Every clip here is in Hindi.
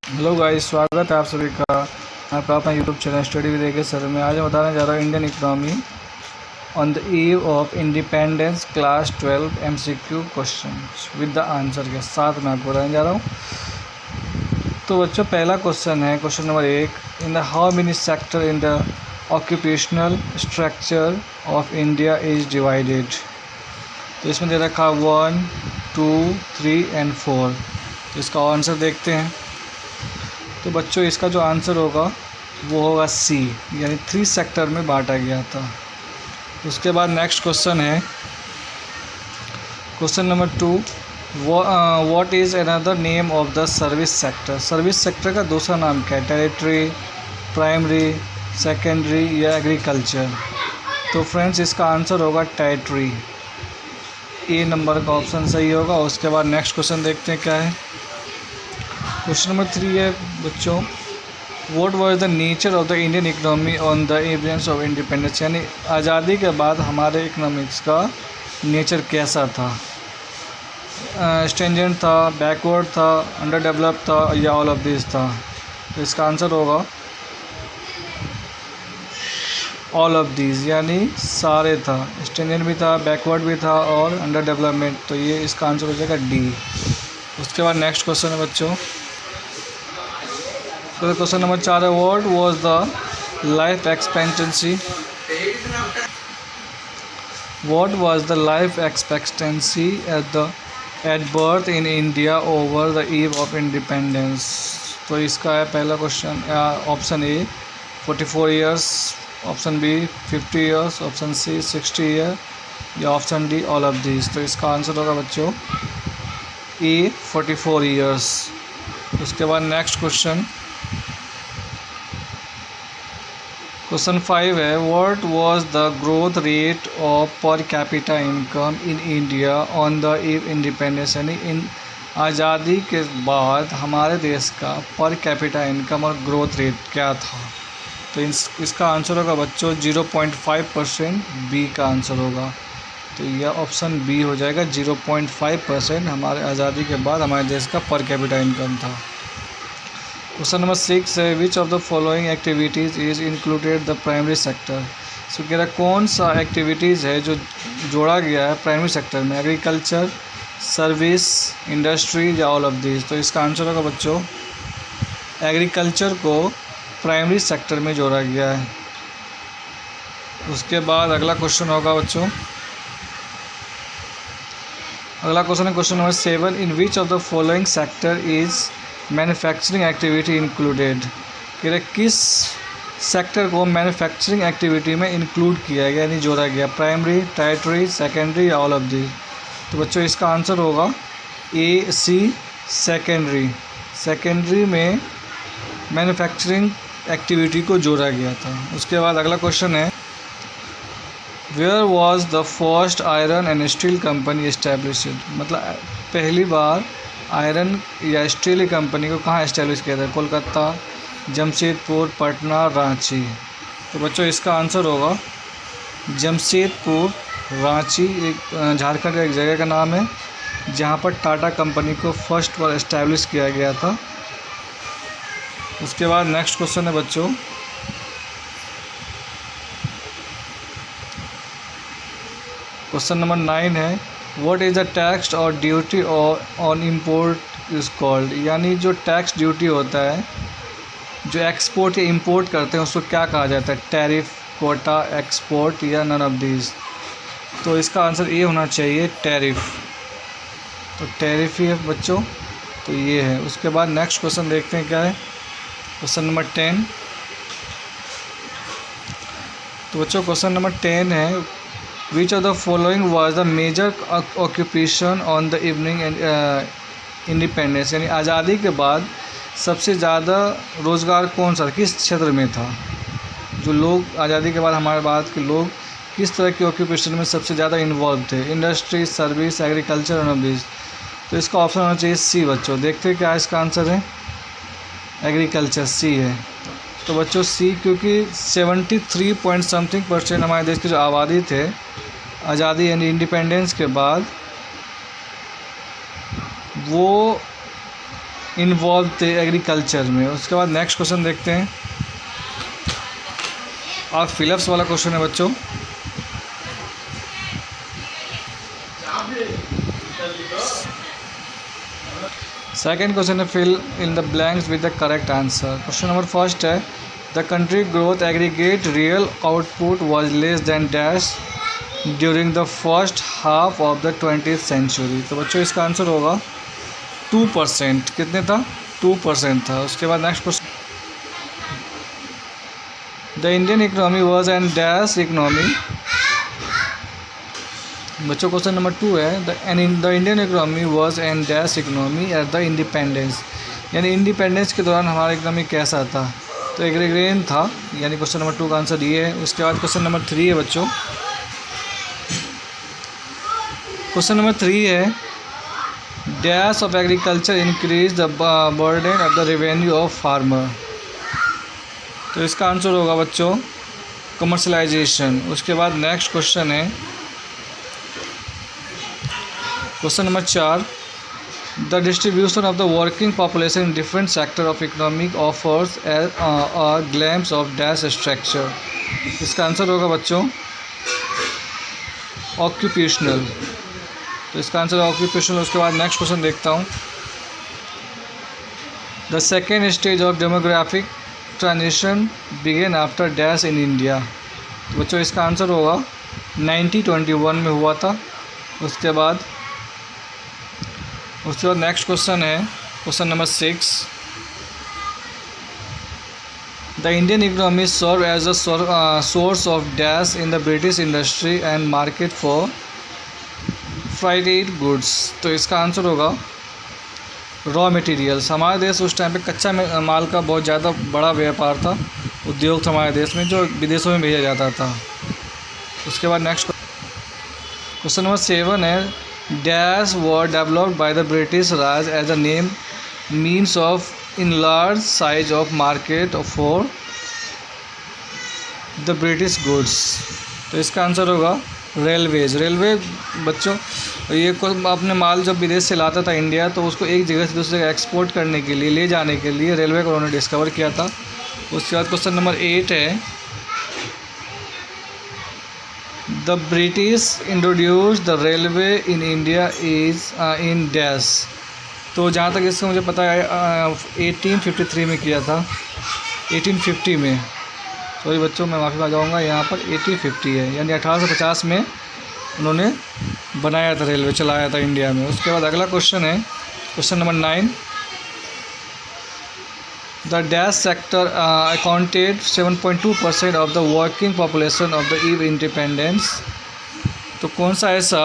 हेलो गाइस, स्वागत है आप सभी का आपका अपना YouTube channel study with AK sir में। आज मैं बताने जा रहा हूँ Indian economy on the eve of independence class 12 MCQ question with the answer के साथ मैं आपको बताने जा रहा हूँ। तो बच्चों, पहला क्वेश्चन है question number 1, in the how many sector in the occupational structure of India is divided. तो इसमें दे रखा 1, 2, 3 एंड 4। तो इसका आंसर देखते हैं। तो बच्चों, इसका जो आंसर होगा वो होगा सी, यानी 3 सेक्टर में बांटा गया था। उसके बाद नेक्स्ट क्वेश्चन है question number 2, what is another name of the service sector. Service sector का दूसरा नाम क्या है? टेरिटरी, प्राइमरी, सेकेंडरी या एग्रीकल्चर। तो फ्रेंड्स, इसका आंसर होगा टेरिटरी। ए नंबर का ऑप्शन सही होगा। उसके बाद नेक्स्ट क्वेश्चन देखते हैं क्या है। क्वेश्चन नंबर 3 है बच्चों, what was the nature of the Indian economy on the events of independence. यानी आज़ादी के बाद हमारे इकोनॉमिक्स का नेचर कैसा था? स्टेंजेंट था, बैकवर्ड था, अंडर डेवलप था या ऑल ऑफ दिस था। तो इसका आंसर होगा ऑल ऑफ दिस, यानी सारे था। स्टेंजेंट भी था, बैकवर्ड भी था और अंडर डेवलपमेंट। तो ये इसका आंसर हो जाएगा डी। उसके बाद नेक्स्ट क्वेश्चन है बच्चों, तो क्वेश्चन नंबर 4 है, what was the life expectancy. What was the life expectancy at birth in India over the eve of independence. तो इसका है पहला question, option A 44 years, option B 50 years, option C 60 year या option D all of this. तो इसका आंसर होगा बच्चों ए 44 ईयर्स। उसके बाद नेक्स्ट क्वेश्चन क्वेश्चन 5 है, what was the growth rate of पर capita income in India on the independence. यानी इन आज़ादी के बाद हमारे देश का पर कैपिटा इनकम और ग्रोथ रेट क्या था। तो इसका आंसर होगा बच्चों 0.5%। बी का आंसर होगा। तो यह ऑप्शन बी हो जाएगा। 0.5% हमारे आज़ादी के बाद हमारे देश का पर कैपिटा इनकम था। क्वेश्चन नंबर 6 है, which of the following activities is included the primary sector. So कह रहा कौन सा एक्टिविटीज़ है जो जोड़ा गया है प्राइमरी सेक्टर में? एग्रीकल्चर, सर्विस, इंडस्ट्री या ऑल ऑफ दिस। तो इसका आंसर होगा बच्चों एग्रीकल्चर को प्राइमरी सेक्टर में जोड़ा गया है। उसके बाद अगला क्वेश्चन होगा बच्चों, अगला क्वेश्चन है question number 7, in which of the following sector is manufacturing activity included. कि किस सेक्टर को मैन्युफैक्चरिंग एक्टिविटी में इंक्लूड किया गया, यानी जोड़ा गया? प्राइमरी, टर्टियरी, सेकेंडरी या ऑल ऑफ दिस। तो बच्चों, इसका आंसर होगा ए सी सेकेंडरी। सेकेंडरी में मैन्युफैक्चरिंग एक्टिविटी को जोड़ा गया था। उसके बाद अगला क्वेश्चन है, where was the first iron and steel company established. मतलब पहली बार आयरन या स्टील कंपनी को कहाँ इस्टेब्लिश किया था? कोलकाता, जमशेदपुर, पटना, रांची। तो बच्चों, इसका आंसर होगा जमशेदपुर, रांची। एक झारखंड का एक जगह का नाम है जहाँ पर टाटा कंपनी को फर्स्ट बार इस्टेब्लिश किया गया था। उसके बाद नेक्स्ट क्वेश्चन है बच्चों, क्वेश्चन नंबर 9 है, व्हाट इज़ द टैक्स और duty on import is called. यानी जो टैक्स ड्यूटी होता है जो एक्सपोर्ट या इंपोर्ट करते हैं उसको क्या कहा जाता है? टैरिफ, कोटा, एक्सपोर्ट या नन ऑफ दिस। तो इसका आंसर ये होना चाहिए टैरिफ। तो टैरिफ ही है बच्चों। तो ये है। उसके बाद नेक्स्ट क्वेश्चन देखते हैं क्या है। Question number 10। तो बच्चों, क्वेश्चन नंबर 10 है, which of the following was the major occupation on the evening independence. यानी आज़ादी के बाद सबसे ज़्यादा रोज़गार कौन सा, किस क्षेत्र में था? जो लोग आज़ादी के बाद हमारे भारत के लोग किस तरह के ऑक्यूपेशन में सबसे ज़्यादा इन्वॉल्व थे? इंडस्ट्री, सर्विस, एग्रीकल्चर और बिजनेस। तो इसका ऑप्शन होना चाहिए सी बच्चों। देखते हैं क्या इसका आंसर है। एग्रीकल्चर, सी है। तो बच्चों सी, क्योंकि 73 पॉइंट समथिंग % हमारे देश की जो आबादी थे आज़ादी यानी इंडिपेंडेंस के बाद वो इन्वॉल्व थे एग्रीकल्चर में। उसके बाद नेक्स्ट क्वेश्चन देखते हैं। और फिलिप्स वाला क्वेश्चन है बच्चों। सेकेंड क्वेश्चन है fill in the blanks with the correct answer. Question number first है the country growth aggregate real output was less than dash during the first half of the 20th century. तो बच्चों इसका आंसर होगा 2%। कितने था? 2% था। उसके बाद next question, the Indian economy was an dash economy. बच्चों क्वेश्चन नंबर 2 है the Indian economy was an dash economy at the independence, यानी इंडिपेंडेंस के दौरान हमारा इकोनॉमी कैसा था? तो एग्रीगेट था, यानी क्वेश्चन नंबर 2 का आंसर ये है। उसके बाद क्वेश्चन नंबर 3 है बच्चों। क्वेश्चन नंबर 3 है dash of agriculture increase the burden of the revenue of farmer. तो इसका आंसर होगा बच्चों कमर्शलाइजेशन। उसके बाद नेक्स्ट क्वेश्चन है question number 4 the distribution of the working population in different sector of economic offers a glimpse of dash structure. इसका आंसर होगा बच्चों ऑक्यूपेशनल। तो इसका आंसर है ऑक्यूपेशनल। उसके बाद नेक्स्ट क्वेश्चन देखता हूँ। The second stage of demographic transition began after dash in India. तो बच्चों इसका आंसर होगा 1921 में हुआ था। उसके बाद नेक्स्ट क्वेश्चन है question number 6 the Indian economy serve as a source of dash in the British industry and market for fried goods. तो इसका आंसर होगा रॉ मटेरियल्स। हमारे देश उस टाइम पे कच्चा माल का बहुत ज़्यादा बड़ा व्यापार था, उद्योग था हमारे देश में, जो विदेशों में भेजा जाता था। उसके बाद नेक्स्ट क्वेश्चन नंबर 7 है dash were developed by the British Raj as a name means of in large size of market for the British goods. तो इसका आंसर होगा रेलवेज। रेलवे बच्चों ये अपने माल जब विदेश से लाता था इंडिया, तो उसको एक जगह से दूसरी जगह एक्सपोर्ट करने के लिए, ले जाने के लिए रेलवे को उन्होंने डिस्कवर किया था। उसके बाद क्वेश्चन नंबर 8 है the British introduce the railway in India is in dash. तो जहाँ तक इसका मुझे पता है 1853 में किया था, 1850 में। सॉरी बच्चों मैं माफ़ी मांग जाऊँगा, यहाँ पर 1850 है, यानी 1850 में उन्होंने बनाया था, रेलवे चलाया था इंडिया में। उसके बाद अगला क्वेश्चन है question number 9 the dash sector accounted 7.2% of the working population of the eve independence. तो कौन सा ऐसा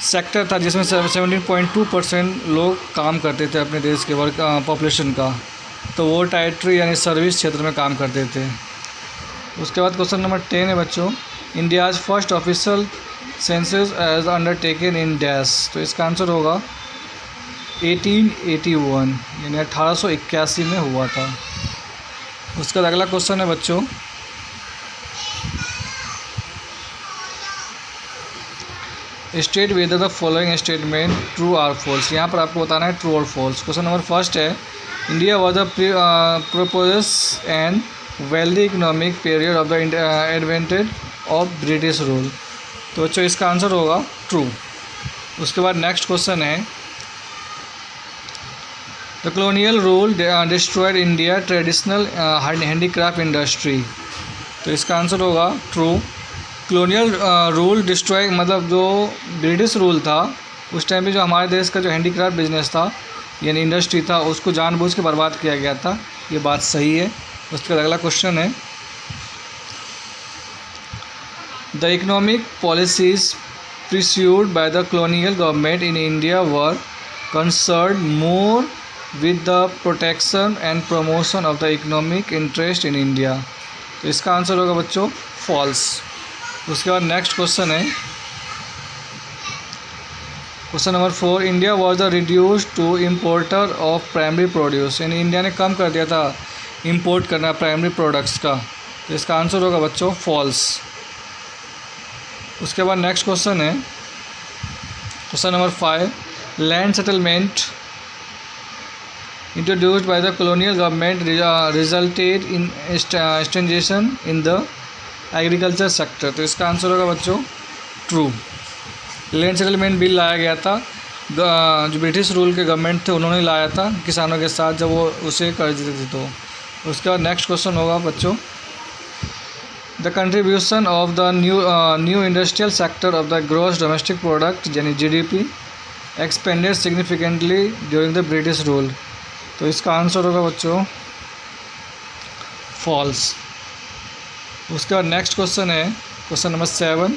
सेक्टर था जिसमें 17.2% लोग काम करते थे अपने देश के वर्क पॉपुलेशन का? तो वो टेरिटरी यानी सर्विस क्षेत्र में काम करते थे। उसके बाद क्वेश्चन नंबर 10 है बच्चों India's first official census as undertaken in dash. तो इसका आंसर होगा 1881, यानी 1881 में हुआ था। उसका अगला क्वेश्चन है बच्चों state whether the following statement true or false. यहाँ पर आपको बताना है ट्रू और फॉल्स। क्वेश्चन नंबर फर्स्ट है India was the prosperous and wealthy economic period of the advantage of British rule. तो बच्चों इसका आंसर होगा ट्रू। उसके बाद नेक्स्ट क्वेश्चन है the colonial rule destroyed India traditional handicraft industry. तो इसका आंसर होगा ट्रू। कॉलोनियल रूल डिस्ट्रॉय मतलब जो ब्रिटिश रूल था उस टाइम पे जो हमारे देश का जो हैंडीक्राफ्ट बिजनेस था यानी इंडस्ट्री था उसको जानबूझ के बर्बाद किया गया था, ये बात सही है। उसके बाद अगला क्वेश्चन है the economic policies pursued by the colonial government in India were concerned more with the protection and promotion of the economic interest in India। तो इसका आंसर होगा बच्चों फॉल्स। उसके बाद नेक्स्ट क्वेश्चन है question number 4 India was the reduce to importer of primary produce, यानी इंडिया ने कम कर दिया था इंपोर्ट करना प्राइमरी प्रोडक्ट्स का। तो इसका आंसर होगा बच्चों फॉल्स। उसके बाद नेक्स्ट क्वेश्चन है question number 5 land settlement introduced by the colonial government resulted in stagnation in the agriculture sector. तो इसका आंसर होगा बच्चों ट्रू। लैंड सेटलमेंट बिल लाया गया था, जो ब्रिटिश रूल के गवर्नमेंट थे उन्होंने लाया था किसानों के साथ जब वो उसे कर्ज देते थे। तो उसके बाद नेक्स्ट क्वेश्चन होगा बच्चों, the contribution of the new industrial sector of the gross domestic product यानी GDP expanded significantly during the British rule. तो इसका आंसर होगा बच्चों फॉल्स। उसके बाद नेक्स्ट क्वेश्चन है question number 7।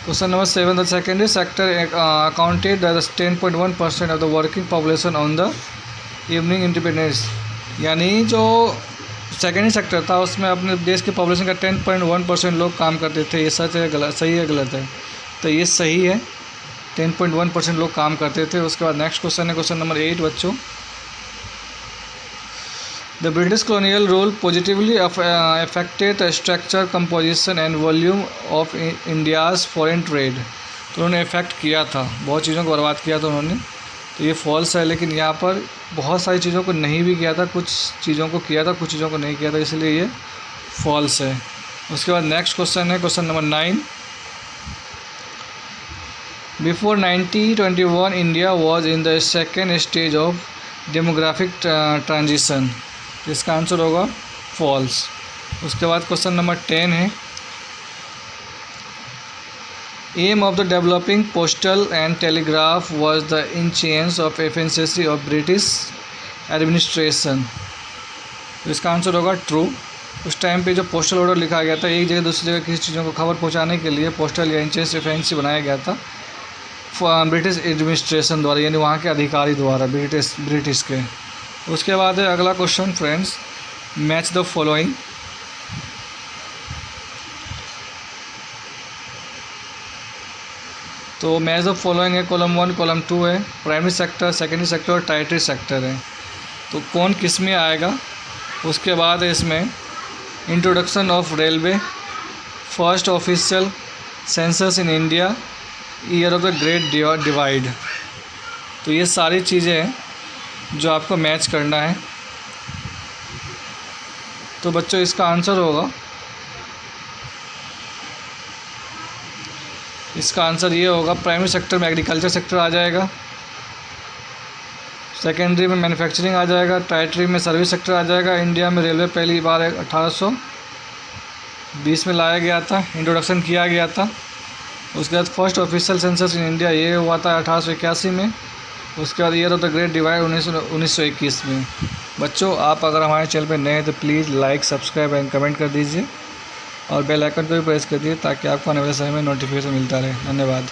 Question number 7, the secondary sector accounted the 10.1% of the working population on the evening independence. यानी जो सेकेंडरी सेक्टर था उसमें अपने देश के पॉपुलेशन का 10.1% लोग काम करते थे। ये सच है गलत, सही है गलत है? तो ये सही है, 10.1% लोग काम करते थे। उसके बाद नेक्स्ट क्वेश्चन है क्वेश्चन नंबर 8 बच्चों, the British colonial rule positively affected the structure, composition and volume of India's foreign trade। तो उन्होंने इफेक्ट किया था, बहुत चीज़ों को बर्बाद किया था उन्होंने। तो ये फॉल्स है, लेकिन यहाँ पर बहुत सारी चीज़ों को नहीं भी किया था, कुछ चीज़ों को किया था, कुछ चीज़ों को नहीं किया था, इसलिए ये फॉल्स है। उसके बाद नेक्स्ट क्वेश्चन है question number 9, before 1921 India was in the second stage of demographic transition. तो इसका आंसर होगा फॉल्स। उसके बाद क्वेश्चन नंबर 10 है, aim of the developing postal and telegraph was the in change of efficiency of British administration. तो इसका आंसर होगा ट्रू। उस टाइम पे जो पोस्टल ऑर्डर लिखा गया था, एक जगह दूसरी जगह किसी चीज़ों को खबर पहुंचाने के लिए पोस्टल या इंचेंज एफिशिएंसी बनाया गया था ब्रिटिश एडमिनिस्ट्रेशन द्वारा, यानी वहाँ के अधिकारी द्वारा, ब्रिटिश के। उसके बाद है अगला question friends, match the following. तो मैच द फॉलोइंग है, कॉलम 1 कॉलम 2 है, प्राइमरी सेक्टर, सेकेंडरी सेक्टर और टर्टियरी सेक्टर है। तो कौन किस में आएगा? उसके बाद है इसमें introduction of railway, first official census in India, year of the great divide. तो ये सारी चीज़ें हैं जो आपको मैच करना है। तो बच्चों इसका आंसर होगा, इसका आंसर ये होगा, प्राइमरी सेक्टर में एग्रीकल्चर सेक्टर आ जाएगा, सेकेंडरी में मैन्युफैक्चरिंग आ जाएगा, टर्टियरी में सर्विस सेक्टर आ जाएगा। इंडिया में रेलवे पहली बार 1820 में लाया गया था, इंट्रोडक्शन किया गया था। उसके बाद first official census in India ये हुआ था 1881 में। उसके बाद year of the great divide 1921 में। बच्चों आप अगर हमारे चैनल पर नए हैं तो please like, subscribe and comment कर दीजिए और बेल आइकन को भी प्रेस कर दीजिए ताकि आपको आने वाले समय में नोटिफिकेशन मिलता रहे। धन्यवाद।